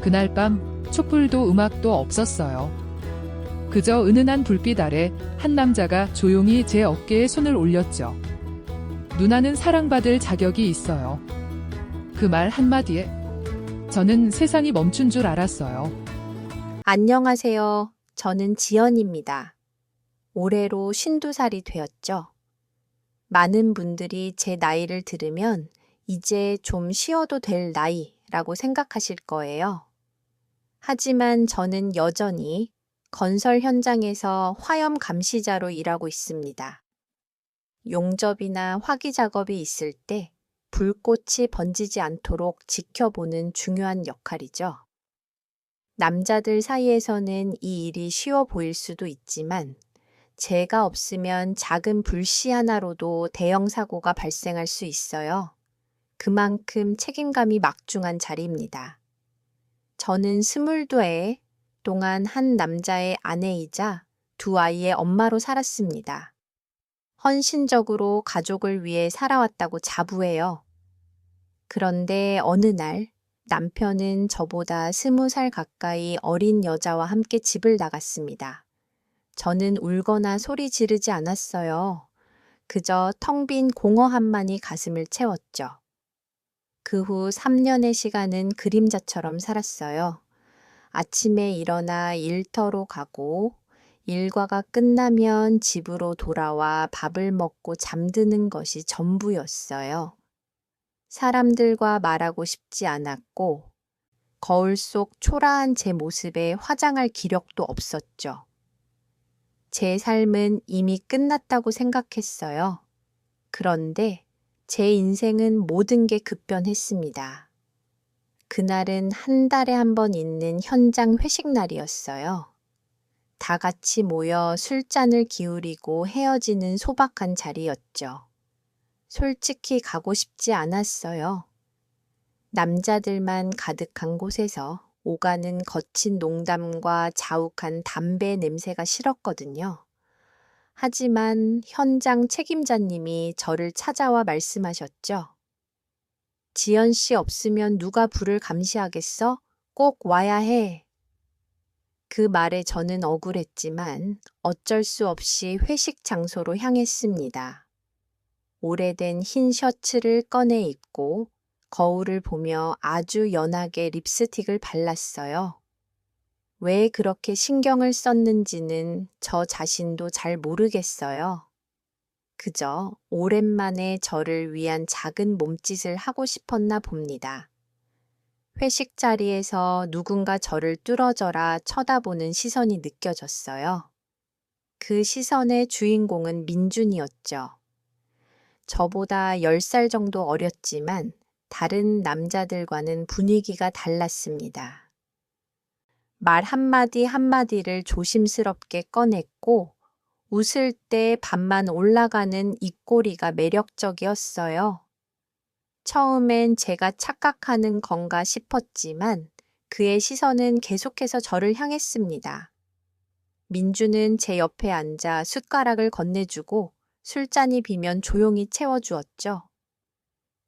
그날 밤 촛불도 음악도 없었어요. 그저 은은한 불빛 아래 한 남자가 조용히 제 어깨에 손을 올렸죠. 누나는 사랑받을 자격이 있어요. 그 말 한마디에 저는 세상이 멈춘 줄 알았어요. 안녕하세요. 저는 지연입니다. 올해로 52살이 되었죠. 많은 분들이 제 나이를 들으면 이제 좀 쉬어도 될 나이라고 생각하실 거예요. 하지만 저는 여전히 건설 현장에서 화염 감시자로 일하고 있습니다. 용접이나 화기 작업이 있을 때 불꽃이 번지지 않도록 지켜보는 중요한 역할이죠. 남자들 사이에서는 이 일이 쉬워 보일 수도 있지만 제가 없으면 작은 불씨 하나로도 대형 사고가 발생할 수 있어요. 그만큼 책임감이 막중한 자리입니다. 저는 22해 동안 한 남자의 아내이자 두 아이의 엄마로 살았습니다. 헌신적으로 가족을 위해 살아왔다고 자부해요. 그런데 어느 날 남편은 저보다 20살 가까이 어린 여자와 함께 집을 나갔습니다. 저는 울거나 소리 지르지 않았어요. 그저 텅 빈 공허함만이 가슴을 채웠죠. 그 후 3년의 시간은 그림자처럼 살았어요. 아침에 일어나 일터로 가고 일과가 끝나면 집으로 돌아와 밥을 먹고 잠드는 것이 전부였어요. 사람들과 말하고 싶지 않았고 거울 속 초라한 제 모습에 화장할 기력도 없었죠. 제 삶은 이미 끝났다고 생각했어요. 그런데 제 인생은 모든 게 급변했습니다. 그날은 한 달에 한 번 있는 현장 회식 날이었어요. 다 같이 모여 술잔을 기울이고 헤어지는 소박한 자리였죠. 솔직히 가고 싶지 않았어요. 남자들만 가득한 곳에서 오가는 거친 농담과 자욱한 담배 냄새가 싫었거든요. 하지만 현장 책임자님이 저를 찾아와 말씀하셨죠. 지연 씨 없으면 누가 불을 감시하겠어? 꼭 와야 해. 그 말에 저는 억울했지만 어쩔 수 없이 회식 장소로 향했습니다. 오래된 흰 셔츠를 꺼내 입고 거울을 보며 아주 연하게 립스틱을 발랐어요. 왜 그렇게 신경을 썼는지는 저 자신도 잘 모르겠어요. 그저 오랜만에 저를 위한 작은 몸짓을 하고 싶었나 봅니다. 회식 자리에서 누군가 저를 뚫어져라 쳐다보는 시선이 느껴졌어요. 그 시선의 주인공은 민준이었죠. 저보다 10살 정도 어렸지만 다른 남자들과는 분위기가 달랐습니다. 말 한마디 한마디를 조심스럽게 꺼냈고 웃을 때 반만 올라가는 입꼬리가 매력적이었어요. 처음엔 제가 착각하는 건가 싶었지만 그의 시선은 계속해서 저를 향했습니다. 민주는 제 옆에 앉아 숟가락을 건네주고 술잔이 비면 조용히 채워주었죠.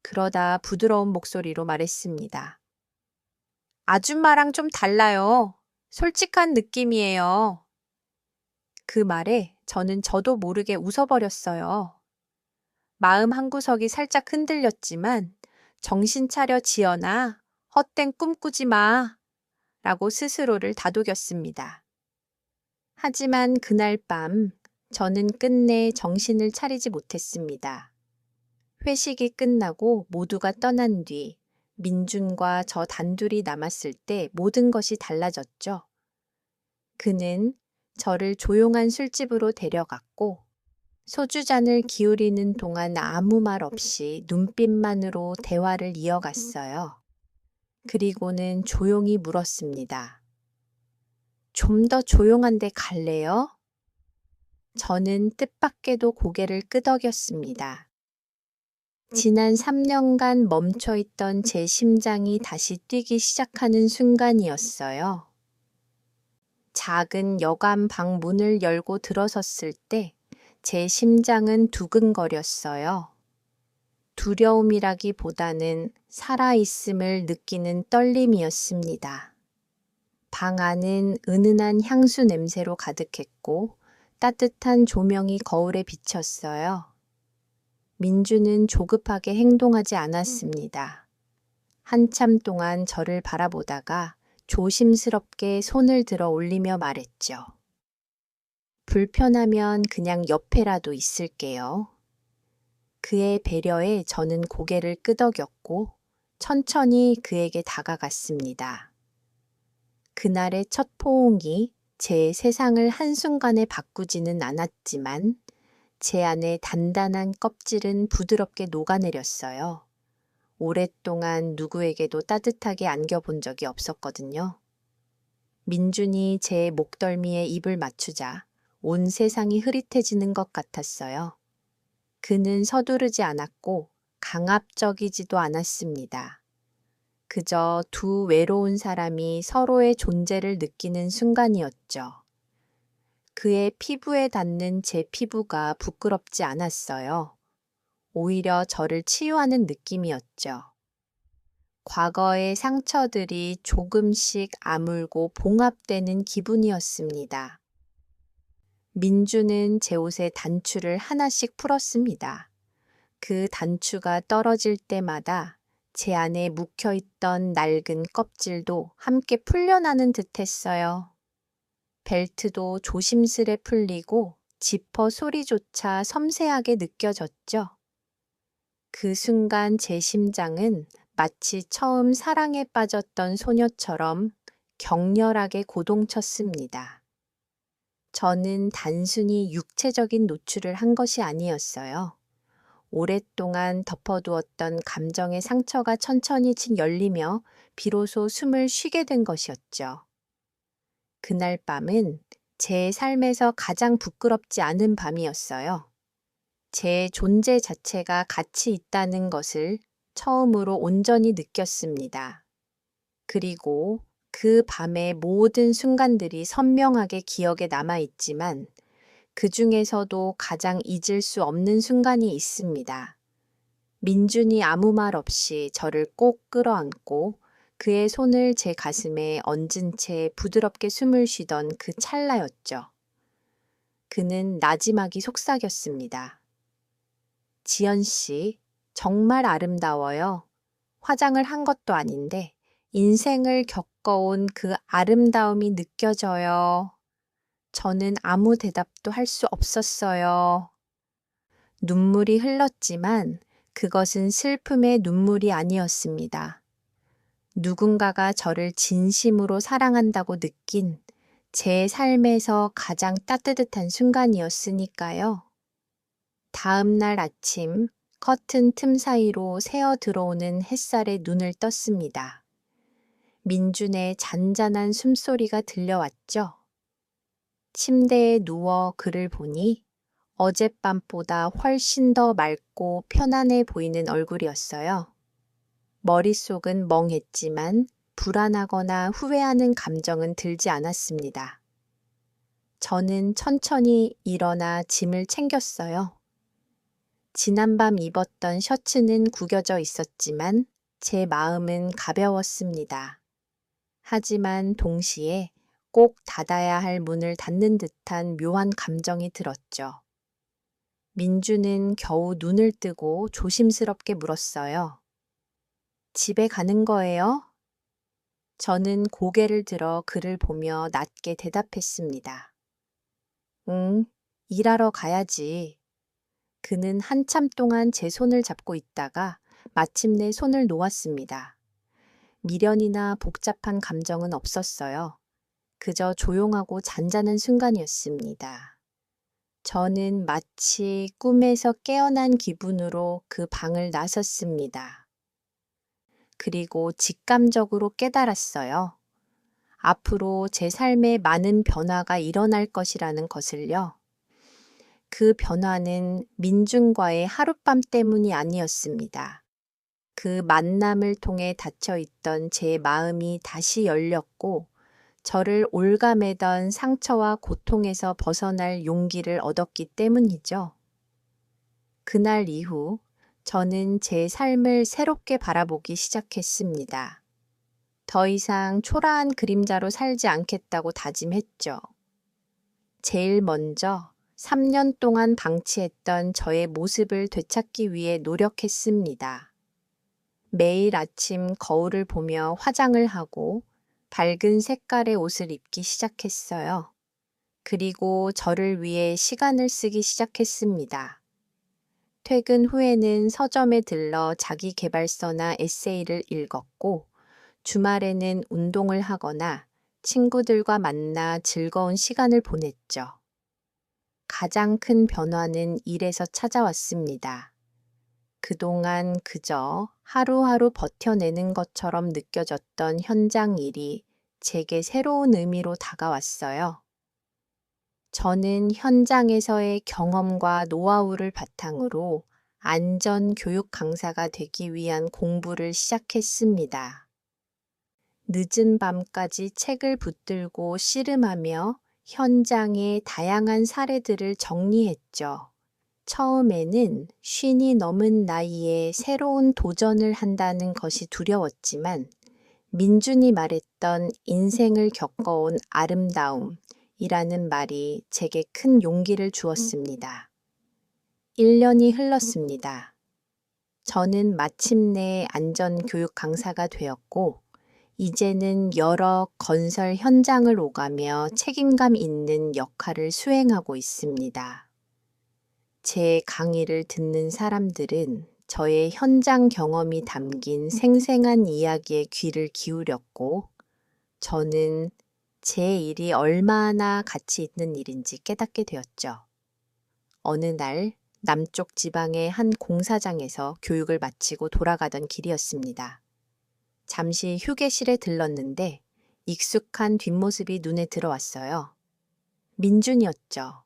그러다 부드러운 목소리로 말했습니다. 아줌마랑 좀 달라요. 솔직한 느낌이에요. 그 말에 저는 저도 모르게 웃어버렸어요. 마음 한구석이 살짝 흔들렸지만 정신 차려 지연아, 헛된 꿈 꾸지 마 라고 스스로를 다독였습니다. 하지만 그날 밤 저는 끝내 정신을 차리지 못했습니다. 회식이 끝나고 모두가 떠난 뒤 민준과 저 단둘이 남았을 때 모든 것이 달라졌죠. 그는 저를 조용한 술집으로 데려갔고 소주잔을 기울이는 동안 아무 말 없이 눈빛만으로 대화를 이어갔어요. 그리고는 조용히 물었습니다. 좀 더 조용한 데 갈래요? 저는 뜻밖에도 고개를 끄덕였습니다. 지난 3년간 멈춰있던 제 심장이 다시 뛰기 시작하는 순간이었어요. 작은 여관 방 문을 열고 들어섰을 때 제 심장은 두근거렸어요. 두려움이라기보다는 살아있음을 느끼는 떨림이었습니다. 방 안은 은은한 향수 냄새로 가득했고 따뜻한 조명이 거울에 비쳤어요. 민주는 조급하게 행동하지 않았습니다. 한참 동안 저를 바라보다가 조심스럽게 손을 들어 올리며 말했죠. 불편하면 그냥 옆에라도 있을게요. 그의 배려에 저는 고개를 끄덕였고 천천히 그에게 다가갔습니다. 그날의 첫 포옹이 제 세상을 한순간에 바꾸지는 않았지만 제 안에 단단한 껍질은 부드럽게 녹아내렸어요. 오랫동안 누구에게도 따뜻하게 안겨본 적이 없었거든요. 민준이 제 목덜미에 입을 맞추자 온 세상이 흐릿해지는 것 같았어요. 그는 서두르지 않았고 강압적이지도 않았습니다. 그저 두 외로운 사람이 서로의 존재를 느끼는 순간이었죠. 그의 피부에 닿는 제 피부가 부끄럽지 않았어요. 오히려 저를 치유하는 느낌이었죠. 과거의 상처들이 조금씩 아물고 봉합되는 기분이었습니다. 민주는 제 옷의 단추를 하나씩 풀었습니다. 그 단추가 떨어질 때마다 제 안에 묵혀있던 낡은 껍질도 함께 풀려나는 듯 했어요. 벨트도 조심스레 풀리고 지퍼 소리조차 섬세하게 느껴졌죠. 그 순간 제 심장은 마치 처음 사랑에 빠졌던 소녀처럼 격렬하게 고동쳤습니다. 저는 단순히 육체적인 노출을 한 것이 아니었어요. 오랫동안 덮어두었던 감정의 상처가 천천히 열리며 비로소 숨을 쉬게 된 것이었죠. 그날 밤은 제 삶에서 가장 부끄럽지 않은 밤이었어요. 제 존재 자체가 가치 있다는 것을 처음으로 온전히 느꼈습니다. 그리고 그 밤의 모든 순간들이 선명하게 기억에 남아있지만 그 중에서도 가장 잊을 수 없는 순간이 있습니다. 민준이 아무 말 없이 저를 꼭 끌어안고 그의 손을 제 가슴에 얹은 채 부드럽게 숨을 쉬던 그 찰나였죠. 그는 나지막이 속삭였습니다. 지연 씨, 정말 아름다워요. 화장을 한 것도 아닌데 인생을 겪어온 그 아름다움이 느껴져요. 저는 아무 대답도 할 수 없었어요. 눈물이 흘렀지만 그것은 슬픔의 눈물이 아니었습니다. 누군가가 저를 진심으로 사랑한다고 느낀 제 삶에서 가장 따뜻한 순간이었으니까요. 다음 날 아침 커튼 틈 사이로 새어 들어오는 햇살에 눈을 떴습니다. 민준의 잔잔한 숨소리가 들려왔죠. 침대에 누워 그를 보니 어젯밤보다 훨씬 더 맑고 편안해 보이는 얼굴이었어요. 머릿속은 멍했지만 불안하거나 후회하는 감정은 들지 않았습니다. 저는 천천히 일어나 짐을 챙겼어요. 지난밤 입었던 셔츠는 구겨져 있었지만 제 마음은 가벼웠습니다. 하지만 동시에 꼭 닫아야 할 문을 닫는 듯한 묘한 감정이 들었죠. 민주는 겨우 눈을 뜨고 조심스럽게 물었어요. 집에 가는 거예요? 저는 고개를 들어 그를 보며 낮게 대답했습니다. 응, 일하러 가야지. 그는 한참 동안 제 손을 잡고 있다가 마침내 손을 놓았습니다. 미련이나 복잡한 감정은 없었어요. 그저 조용하고 잔잔한 순간이었습니다. 저는 마치 꿈에서 깨어난 기분으로 그 방을 나섰습니다. 그리고 직감적으로 깨달았어요. 앞으로 제 삶에 많은 변화가 일어날 것이라는 것을요. 그 변화는 민준과의 하룻밤 때문이 아니었습니다. 그 만남을 통해 닫혀있던 제 마음이 다시 열렸고 저를 올가매던 상처와 고통에서 벗어날 용기를 얻었기 때문이죠. 그날 이후 저는 제 삶을 새롭게 바라보기 시작했습니다. 더 이상 초라한 그림자로 살지 않겠다고 다짐했죠. 제일 먼저 3년 동안 방치했던 저의 모습을 되찾기 위해 노력했습니다. 매일 아침 거울을 보며 화장을 하고 밝은 색깔의 옷을 입기 시작했어요. 그리고 저를 위해 시간을 쓰기 시작했습니다. 퇴근 후에는 서점에 들러 자기계발서나 에세이를 읽었고, 주말에는 운동을 하거나 친구들과 만나 즐거운 시간을 보냈죠. 가장 큰 변화는 일에서 찾아왔습니다. 그동안 그저 하루하루 버텨내는 것처럼 느껴졌던 현장 일이 제게 새로운 의미로 다가왔어요. 저는 현장에서의 경험과 노하우를 바탕으로 안전 교육 강사가 되기 위한 공부를 시작했습니다. 늦은 밤까지 책을 붙들고 씨름하며 현장의 다양한 사례들을 정리했죠. 처음에는 50이 넘은 나이에 새로운 도전을 한다는 것이 두려웠지만 민준이 말했던 인생을 겪어온 아름다움이라는 말이 제게 큰 용기를 주었습니다. 1년이 흘렀습니다. 저는 마침내 안전교육 강사가 되었고, 이제는 여러 건설 현장을 오가며 책임감 있는 역할을 수행하고 있습니다. 제 강의를 듣는 사람들은 저의 현장 경험이 담긴 생생한 이야기에 귀를 기울였고, 저는 제 일이 얼마나 가치 있는 일인지 깨닫게 되었죠. 어느 날 남쪽 지방의 한 공사장에서 교육을 마치고 돌아가던 길이었습니다. 잠시 휴게실에 들렀는데 익숙한 뒷모습이 눈에 들어왔어요. 민준이었죠.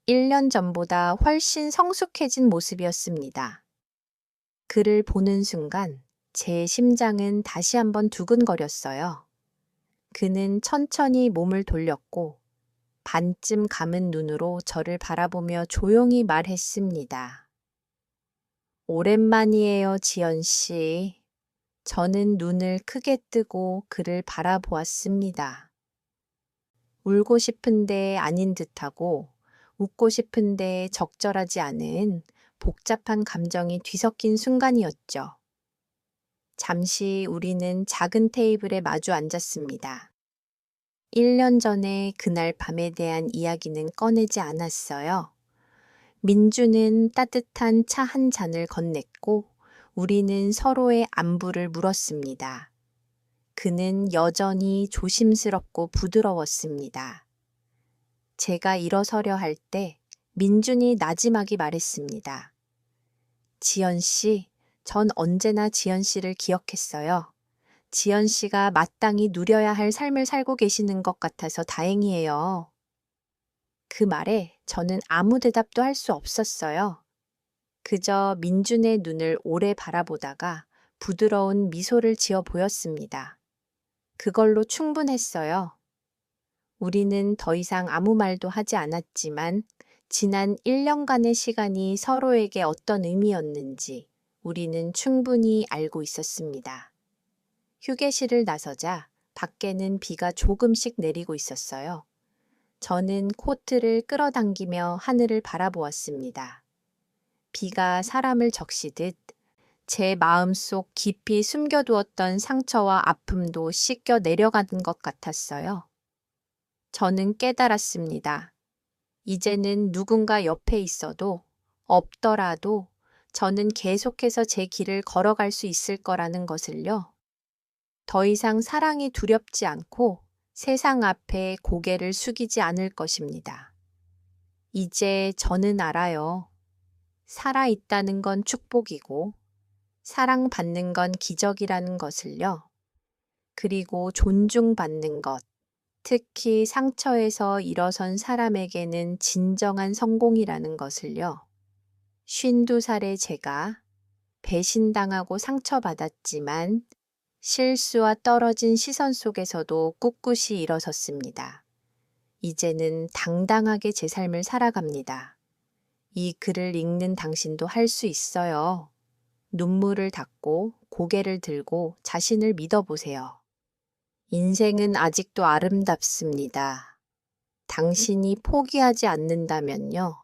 1년 전보다 훨씬 성숙해진 모습이었습니다. 그를 보는 순간 제 심장은 다시 한번 두근거렸어요. 그는 천천히 몸을 돌렸고 반쯤 감은 눈으로 저를 바라보며 조용히 말했습니다. 오랜만이에요, 지연 씨. 저는 눈을 크게 뜨고 그를 바라보았습니다. 울고 싶은데 아닌 듯하고 웃고 싶은데 적절하지 않은 복잡한 감정이 뒤섞인 순간이었죠. 잠시 우리는 작은 테이블에 마주 앉았습니다. 1년 전에 그날 밤에 대한 이야기는 꺼내지 않았어요. 민주는 따뜻한 차 한 잔을 건넸고 우리는 서로의 안부를 물었습니다. 그는 여전히 조심스럽고 부드러웠습니다. 제가 일어서려 할 때 민준이 나지막이 말했습니다. 지연 씨, 전 언제나 지연 씨를 기억했어요. 지연 씨가 마땅히 누려야 할 삶을 살고 계시는 것 같아서 다행이에요. 그 말에 저는 아무 대답도 할 수 없었어요. 그저 민준의 눈을 오래 바라보다가 부드러운 미소를 지어 보였습니다. 그걸로 충분했어요. 우리는 더 이상 아무 말도 하지 않았지만 지난 1년간의 시간이 서로에게 어떤 의미였는지 우리는 충분히 알고 있었습니다. 휴게실을 나서자 밖에는 비가 조금씩 내리고 있었어요. 저는 코트를 끌어당기며 하늘을 바라보았습니다. 비가 사람을 적시듯 제 마음속 깊이 숨겨두었던 상처와 아픔도 씻겨 내려가는 것 같았어요. 저는 깨달았습니다. 이제는 누군가 옆에 있어도 없더라도 저는 계속해서 제 길을 걸어갈 수 있을 거라는 것을요. 더 이상 사랑이 두렵지 않고 세상 앞에 고개를 숙이지 않을 것입니다. 이제 저는 알아요. 살아있다는 건 축복이고 사랑받는 건 기적이라는 것을요. 그리고 존중받는 것, 특히 상처에서 일어선 사람에게는 진정한 성공이라는 것을요. 52살의 제가 배신당하고 상처받았지만 실수와 떨어진 시선 속에서도 꿋꿋이 일어섰습니다. 이제는 당당하게 제 삶을 살아갑니다. 이 글을 읽는 당신도 할 수 있어요. 눈물을 닦고 고개를 들고 자신을 믿어보세요. 인생은 아직도 아름답습니다. 당신이 포기하지 않는다면요.